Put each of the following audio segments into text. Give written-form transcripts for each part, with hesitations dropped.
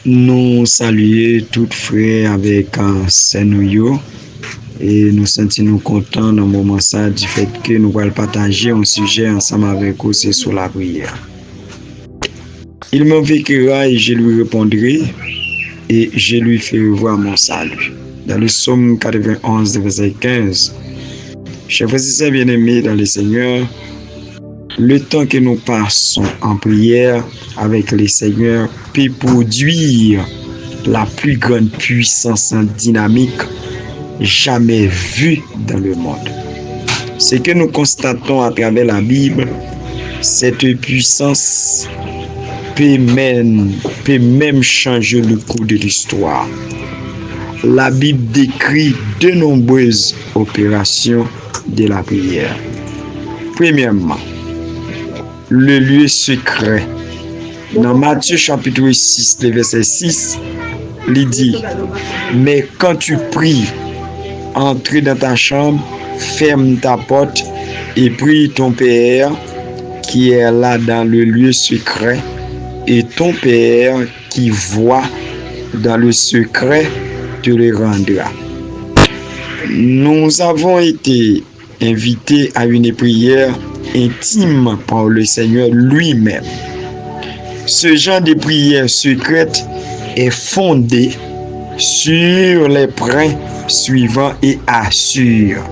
Nous saluons tous frères avec un Seigneur et nous sentons contents dans le moment ça du fait que nous allons partager un sujet ensemble avec vous, c'est sur la prière. Il m'invoquera et je lui répondrai et je lui ferai voir mon salut. Dans le psaume 91, verset 15. Chers frères et sœurs bien-aimés dans le Seigneur, le temps que nous passons en prière avec le Seigneur peut produire la plus grande puissance dynamique jamais vue dans le monde. Ce que nous constatons à travers la Bible, cette puissance peut même changer le cours de l'histoire. La Bible décrit de nombreuses opérations de la prière. Premièrement, le lieu secret. Dans Matthieu chapitre 6, le verset 6, il dit, mais quand tu pries, entre dans ta chambre, ferme ta porte et prie ton Père qui est là dans le lieu secret, et ton Père qui voit dans le secret te le rendra. Nous avons été invités à une prière intime par le Seigneur lui-même. Ce genre de prière secrète est fondé sur les points suivants et assure.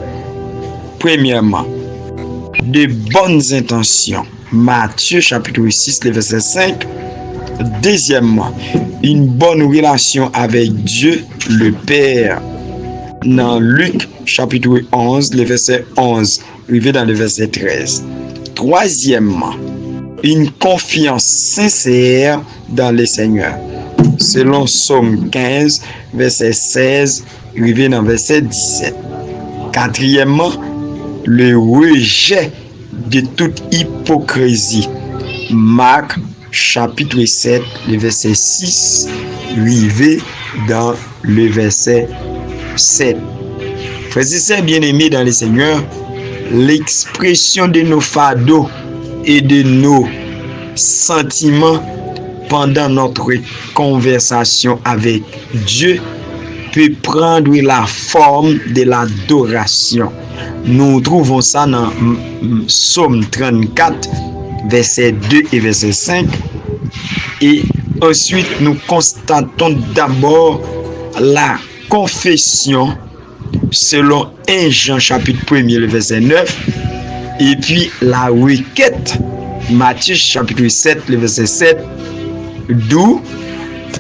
Premièrement, de bonnes intentions. Matthieu chapitre 6, le verset 5. Deuxièmement, une bonne relation avec Dieu, le Père. Dans Luc chapitre 11, le verset 11, arrivé dans le verset 13. Troisièmement, une confiance sincère dans le Seigneur. Selon Psaume 15, verset 16, arrivé dans verset 17. Quatrièmement, le rejet de toute hypocrisie. Marc chapitre 7, le verset 6, arrivé dans le verset 7. Frères et sœurs bien-aimés dans le Seigneur, l'expression de nos fardeaux et de nos sentiments pendant notre conversation avec Dieu peut prendre la forme de l'adoration. Nous trouvons ça dans Psaume 34, verset 2 et verset 5. Et ensuite, nous constatons d'abord la confession selon 1 Jean chapitre 1, le verset 9. Et puis la requête, Matthieu chapitre 7, le verset 7. D'où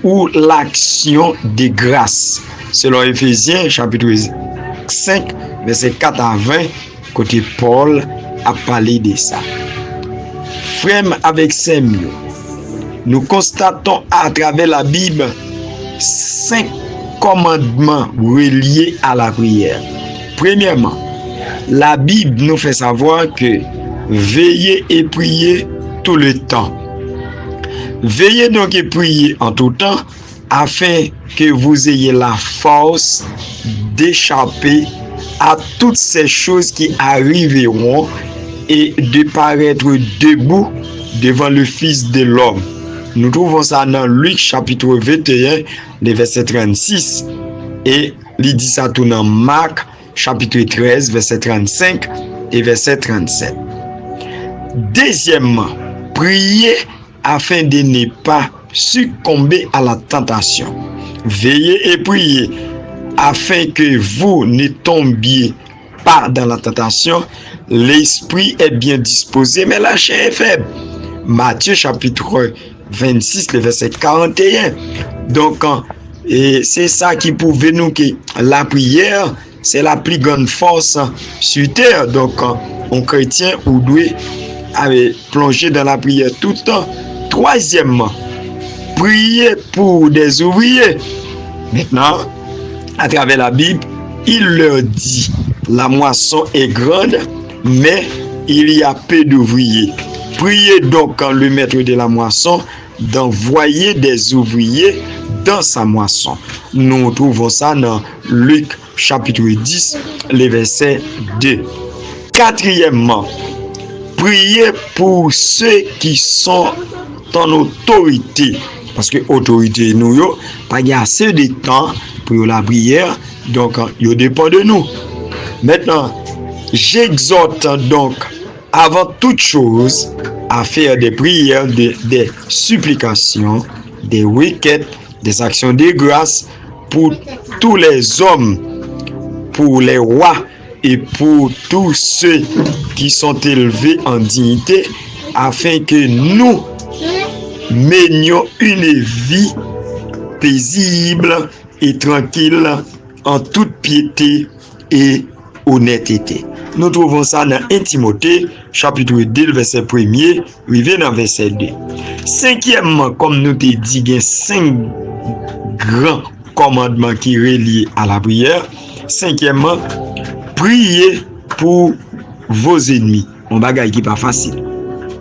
ou l'action de grâce, selon Éphésiens chapitre 5, verset 4 à 20, côté Paul a parlé de ça. Frère, avec ces mots, nous constatons à travers la Bible 5 commandements reliés à la prière. Premièrement, la Bible nous fait savoir que veillez et priez tout le temps. Veillez donc et priez en tout temps afin que vous ayez la force d'échapper à toutes ces choses qui arriveront et de paraître debout devant le Fils de l'homme. Nous trouvons ça dans Luc chapitre 21, le verset 36, et il dit ça tout dans Marc chapitre 13, verset 35 et verset 37. Deuxièmement, priez afin de ne pas succomber à la tentation. Veillez et priez afin que vous ne tombiez pas dans la tentation. L'esprit est bien disposé, mais la chair est faible. Matthieu chapitre 26, le verset 41. Donc, c'est ça qui prouve nous que la prière, c'est la plus grande force sur terre. Donc, un chrétien ou doit plonger dans la prière tout le temps. Troisièmement, priez pour des ouvriers. Maintenant, à travers la Bible, il leur dit, la moisson est grande, mais il y a peu d'ouvriers. Priez donc le maître de la moisson d'envoyer des ouvriers dans sa moisson. Nous trouvons ça dans Luc chapitre 10, le verset 2. Quatrièmement, priez pour ceux qui sont en autorité Parce que l'autorité, nous, pas assez de temps pour la prière, donc, il dépend de nous. Maintenant, j'exhorte donc, avant toute chose, à faire des prières, des supplications, des requêtes, des actions de grâce pour tous les hommes, pour les rois et pour tous ceux qui sont élevés en dignité, afin que nous menions une vie paisible et tranquille en toute piété et honnêteté. Nous trouvons ça dans 1 Timothée, chapitre 2, verset 1er, arrivé dans verset 2. Cinquièmement, comme nous te dit, il y a 5 grands commandements qui relient à la prière. Cinquièmement, priez pour vos ennemis. Un bagage qui n'est pas facile.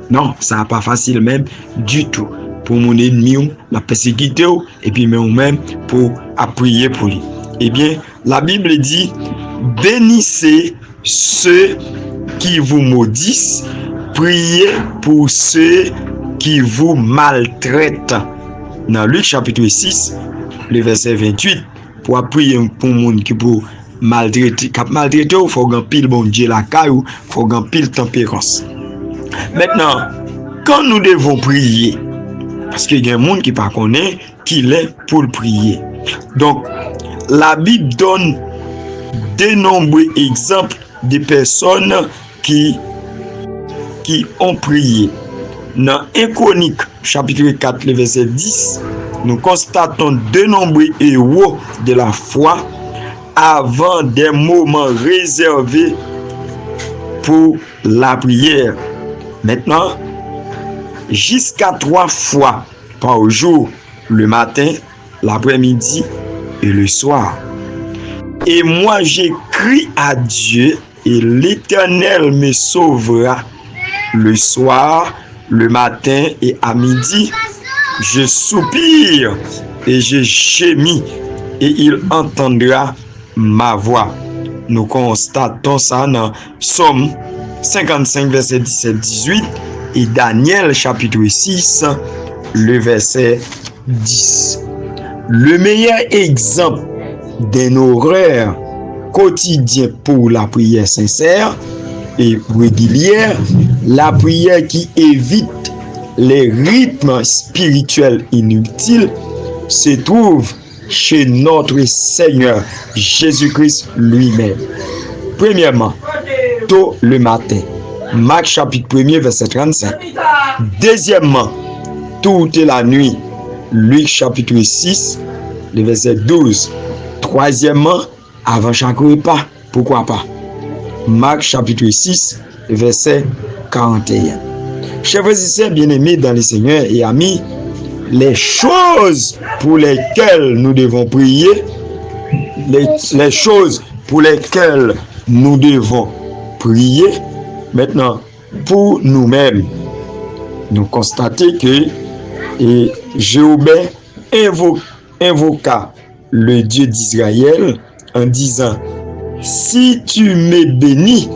Non, ça n'est pas facile même du tout. Pour mon ennemi, la persécuter, et puis même pour prier pour lui. Eh bien, la Bible dit, bénissez ceux qui vous maudissent, priez pour ceux qui vous maltraitent. Dans Luc chapitre 6, le verset 28, pour prier pour les gens qui pour maltraiter, il faut gagner pile bon Dieu la caillou, il faut gagner pile tempérance. Maintenant, quand nous devons prier, parce qu'il y a des gens qui ne connaissent pas qu'il est pour prier. Donc, la Bible donne de nombreux exemples de personnes qui ont prié. Dans 1 Chronique, chapitre 4, le verset 10, nous constatons de nombreux héros de la foi avant des moments réservés pour la prière. Maintenant, jusqu'à 3 fois par jour, le matin, l'après-midi et le soir. Et moi, j'écris à Dieu et l'Éternel me sauvera le soir, le matin et à midi. Je soupire et je gémis et il entendra ma voix. Nous constatons ça dans Somme 55, verset 17-18 et Daniel chapitre 6, le verset 10. Le meilleur exemple d'un horaire quotidien pour la prière sincère et régulière, la prière qui évite les rythmes spirituels inutiles, se trouve chez notre Seigneur Jésus-Christ lui-même. Premièrement, tôt le matin. Marc chapitre 1er, verset 35. Deuxièmement, toute la nuit. Luc chapitre 6, le verset 12. Troisièmement, avant chaque repas. Pourquoi pas? Marc chapitre 6, verset 41. Chers frères et sœurs bien-aimés dans le Seigneur et amis, les choses pour lesquelles nous devons prier, les choses pour lesquelles nous devons prier, maintenant, pour nous-mêmes, nous constatons que Jéhobin invoqua le Dieu d'Israël en disant, si tu me bénis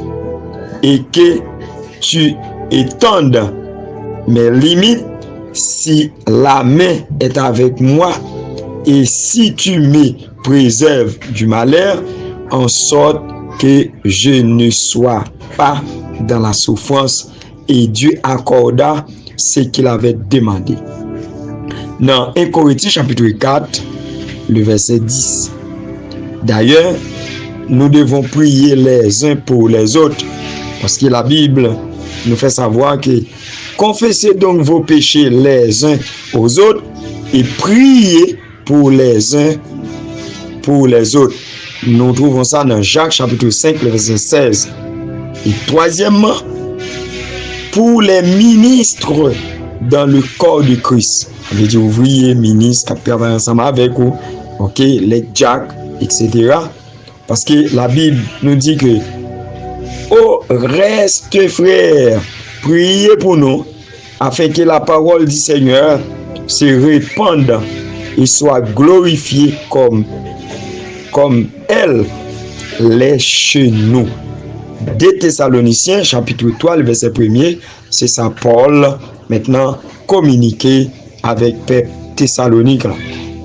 et que tu étendes mes limites, si la main est avec moi et si tu me préserves du malheur, en sorte que je ne sois pas dans la souffrance. Et Dieu accorda ce qu'il avait demandé. Dans 1 Corinthiens chapitre 4, le verset 10. D'ailleurs, nous devons prier les uns pour les autres, parce que la Bible nous fait savoir que confessez donc vos péchés les uns aux autres et priez pour les uns pour les autres. Nous trouvons ça dans Jacques chapitre 5, le verset 16. Et troisièmement, pour les ministres dans le corps de Christ. On veut dire ouvriers, ministres, qui travaillent ensemble avec vous, ok, les diacres, etc. Parce que la Bible nous dit que au reste, frères, priez pour nous, afin que la parole du Seigneur se répande et soit glorifiée comme elle l'est chez nous. 2 Thessaloniciens, chapitre 3, le verset 1er, c'est ça Paul, maintenant communiqué avec peuple Thessaloniques.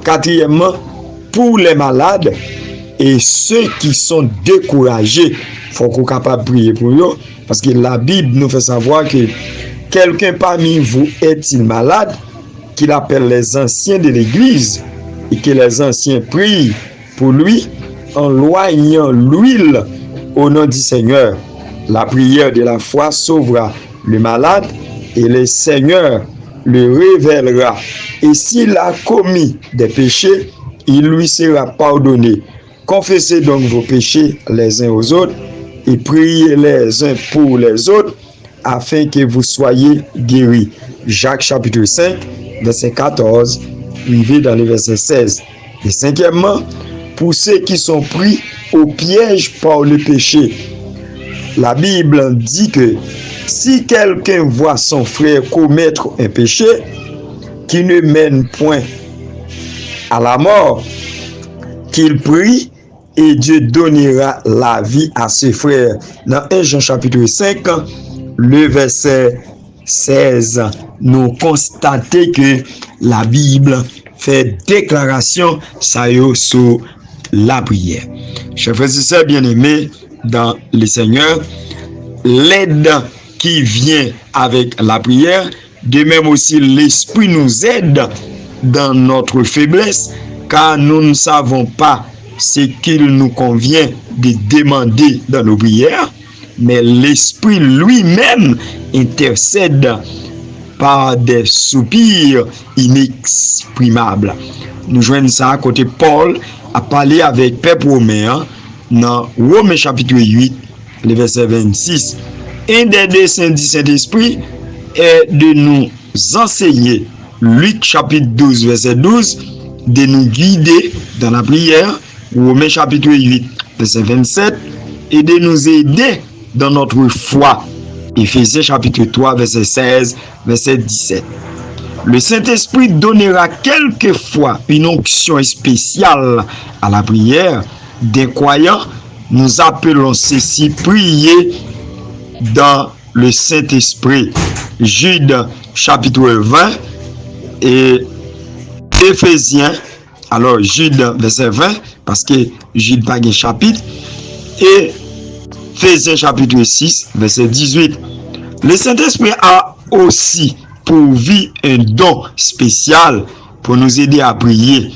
Quatrièmement, pour les malades et ceux qui sont découragés, il faut qu'on soit capable de prier pour eux, parce que la Bible nous fait savoir que quelqu'un parmi vous est-il malade, qu'il appelle les anciens de l'église et que les anciens prient pour lui en loignant l'huile au nom du Seigneur. La prière de la foi sauvera le malade et le Seigneur le révélera. Et s'il a commis des péchés, il lui sera pardonné. Confessez donc vos péchés les uns aux autres et priez les uns pour les autres afin que vous soyez guéris. Jacques chapitre 5, verset 14, arrivé dans le verset 16. Et cinquièmement, pour ceux qui sont pris au piège par le péché. La Bible dit que si quelqu'un voit son frère commettre un péché qui ne mène point à la mort, qu'il prie et Dieu donnera la vie à ses frères. Dans 1 Jean chapitre 5, le verset 16, nous constatons que la Bible fait déclaration sur la prière. Chers frères et sœurs bien-aimés dans le Seigneur, l'aide qui vient avec la prière, de même aussi l'Esprit nous aide dans notre faiblesse, car nous ne savons pas ce qu'il nous convient de demander dans nos prières, mais l'Esprit lui-même intercède par des soupirs inexprimables. Nous joignons ça à côté Paul a parlé avec peuple romain dans Romains chapitre 8, le verset 26. Un des desseins du Saint-Esprit est de nous enseigner, Luc chapitre 12, verset 12, de nous guider dans la prière, Romains chapitre 8, verset 27, et de nous aider dans notre foi, Éphésiens chapitre 3, verset 16, verset 17. Le Saint-Esprit donnera quelquefois une onction spéciale à la prière. Des croyants, nous appelons ceci prier dans le Saint-Esprit. Jude chapitre 20 et Éphésiens, alors Jude verset 20, parce que Jude pas un chapitre, et Éphésiens chapitre 6, verset 18. Le Saint-Esprit a aussi pourvu un don spécial pour nous aider à prier,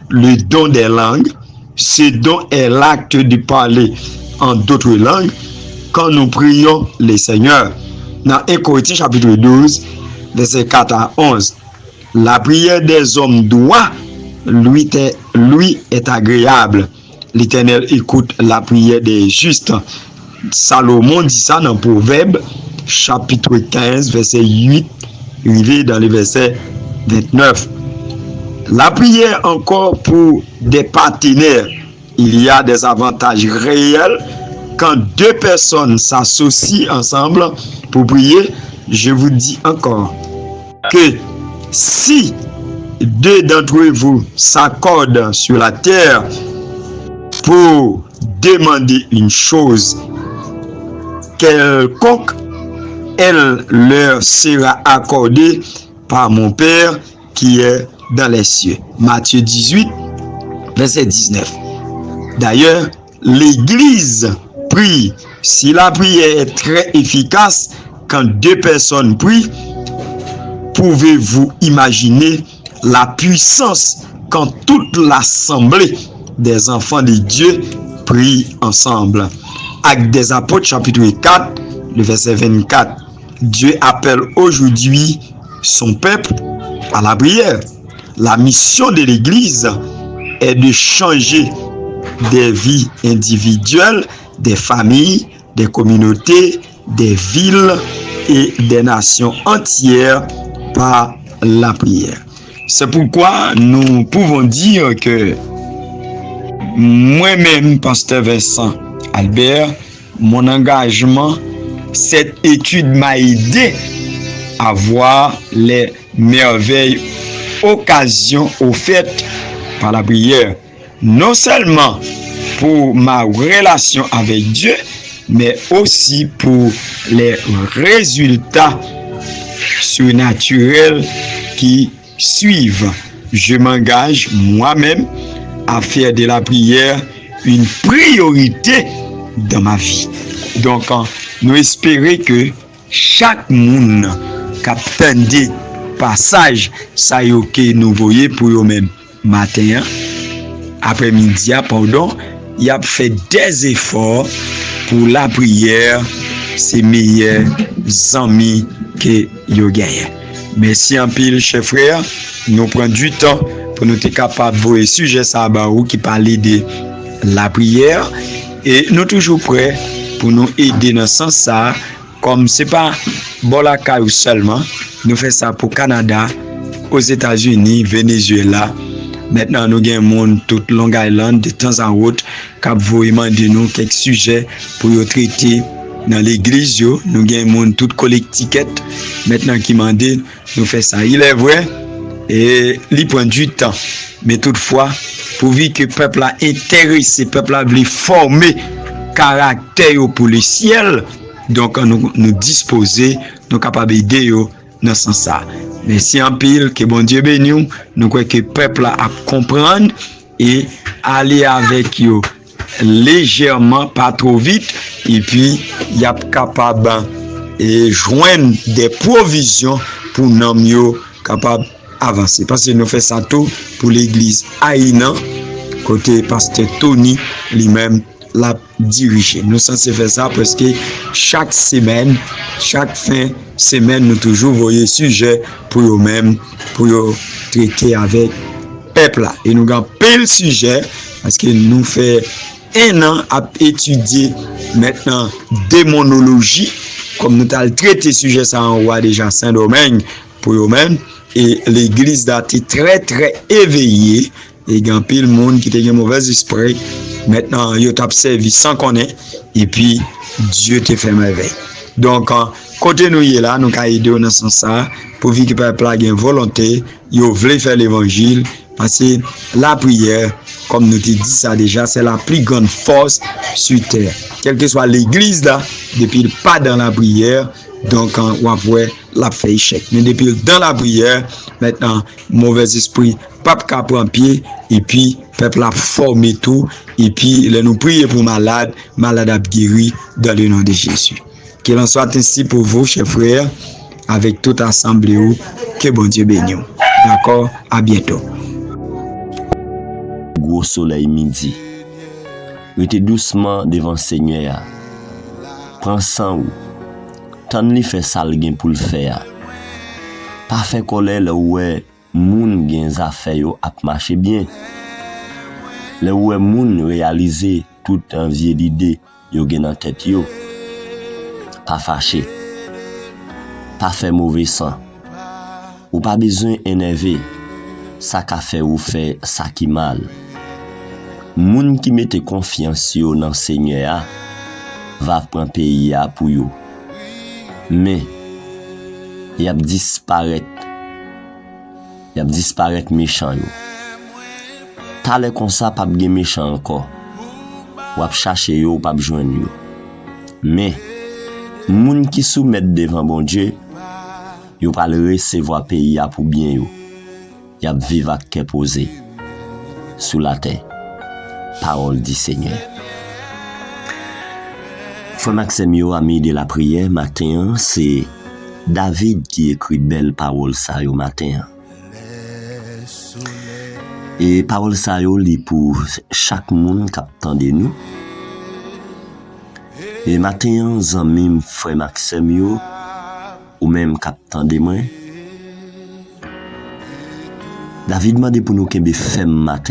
le don des langues. Ce don est l'acte de parler en d'autres langues quand nous prions le Seigneur. Dans 1 Corinthiens chapitre 12, verset 4 à 11, la prière des hommes doit lui est agréable. L'Éternel écoute la prière des justes. Salomon dit ça dans Proverbe chapitre 15, verset 8, arrivé dans le verset 29. La prière encore pour des partenaires. Il y a des avantages réels quand deux personnes s'associent ensemble pour prier. Je vous dis encore que si deux d'entre vous s'accordent sur la terre pour demander une chose quelconque, elle leur sera accordée par mon Père qui est dans les cieux. Matthieu 18, verset 19. D'ailleurs, l'Église prie. Si la prière est très efficace, quand deux personnes prient, pouvez-vous imaginer la puissance quand toute l'assemblée des enfants de Dieu prie ensemble? Actes des Apôtres, chapitre 4, le verset 24. Dieu appelle aujourd'hui son peuple à la prière. La mission de l'Église est de changer des vies individuelles, des familles, des communautés, des villes et des nations entières par la prière. C'est pourquoi nous pouvons dire que moi-même, pasteur Vincent Albert, mon engagement, cette étude m'a aidé à voir les merveilles, occasions offertes par la prière, non seulement pour ma relation avec Dieu, mais aussi pour les résultats surnaturels qui suivent. je m'engage moi-même à faire de la prière une priorité dans ma vie. Donc, nous espérons que chaque monde qui attend des passages, ça y est que nous voyons pour eux-mêmes matin, après-midi, pardon, il a fait des efforts pour la prière, c'est meilleurs amis que yo gagne. Merci en pile, chers frères. Nous prenons du temps pour nous être capables de voir le sujet ça qui parlait de la prière et nous toujours prêts pour nous aider dans ce sens ça. Comme c'est pas bon la caille seulement, nous faisons ça pour Canada, aux États-Unis, Venezuela. Maintenant, nous avons monde toute Long Island de temps en temps qui vous demander nous quelques sujets pour traiter dans l'église. Nous avons monde toute collectiquette maintenant qui demande nous faire ça. Il est vrai et il prend du temps, mais toutefois pourvu que le peuple a intéressé, le peuple a voulu former caractère pour le ciel, donc nous disposer, nous capables d'aider dans ce sens ça. Merci en pile, que bon Dieu bénisse nous croyons que le peuple a comprendre et aller avec eux légèrement, pas trop vite, et puis il est capable de joindre des provisions pour nous mieux capable avancer. Parce que nous faisons ça tout pour l'église Haïnan, côté pasteur Tony lui-même l'a dirigé. Nous sommes faire ça parce que chaque semaine, chaque fin de semaine, nous toujours voyons sujet pour eux-mêmes, pour eux traiter avec peuple. Et nous avons plein de sujets parce que nous faisons un an à étudier maintenant démonologie, comme nous avons traité sujet ça en roi déjà Saint-Domingue pour eux-mêmes. Et l'église a été très très éveillée. Et il y a plein de monde qui a un mauvais esprit. Maintenant, il t'a servi sans connaître. Et puis, Dieu t'a fait merveille. Donc, côté nous y est là, nous avons aidé dans ce sens pour que le peuple ait une volonté. Il veut faire l'évangile. Parce que la prière, comme nous t'ai dit ça déjà, c'est la plus grande force sur terre. Quelle que soit l'église là, depuis pas dans la prière, donc on va la fait échec. Mais depuis dans la prière, maintenant, mauvais esprit, pape qui prend pied, et puis peuple a formé tout, et puis nous prier pour malade a guéri dans le nom de Jésus. Qu'il en soit ainsi pour vous, chers frères, avec toute assemblée, que bon Dieu bénisse. D'accord? À bientôt. Gros soleil midi. Rete doucement devant Seigneur. Prends sang ou. Tan li fait ça gen pour le faire. Pas fait colère là ouais moun gen affaire yo ap marcher bien. Là ouais moun réaliser tout envie l'idée yo gen en tête yo. Pas fâché. Pas fait mauvais sang. Ou pas besoin énervé. Ça qu'a fait ou fait ça qui mal. Moun qui mette confiance yo dans Seigneur va prendre pays a pour yo. Mais y a disparaître méchant yo. T'ale comme ça pas gen méchant encore. Ou ap chercher yo pas joindre yo. Mais moun qui soumet devant bon Dieu yo pas le recevoir pays a pour bien yo. Y a vivre à cœur posé sous la terre. Parole du Seigneur. Frère Maxime yo ami de la prière matin, c'est David qui écrit belle parole ça yo matin. Et parole ça yo li pour chaque monde qui attend de nous. Et matin zanmim frère Maxime yo ou même qui attend de moi. David m'a dit pour nous kembe femme matin.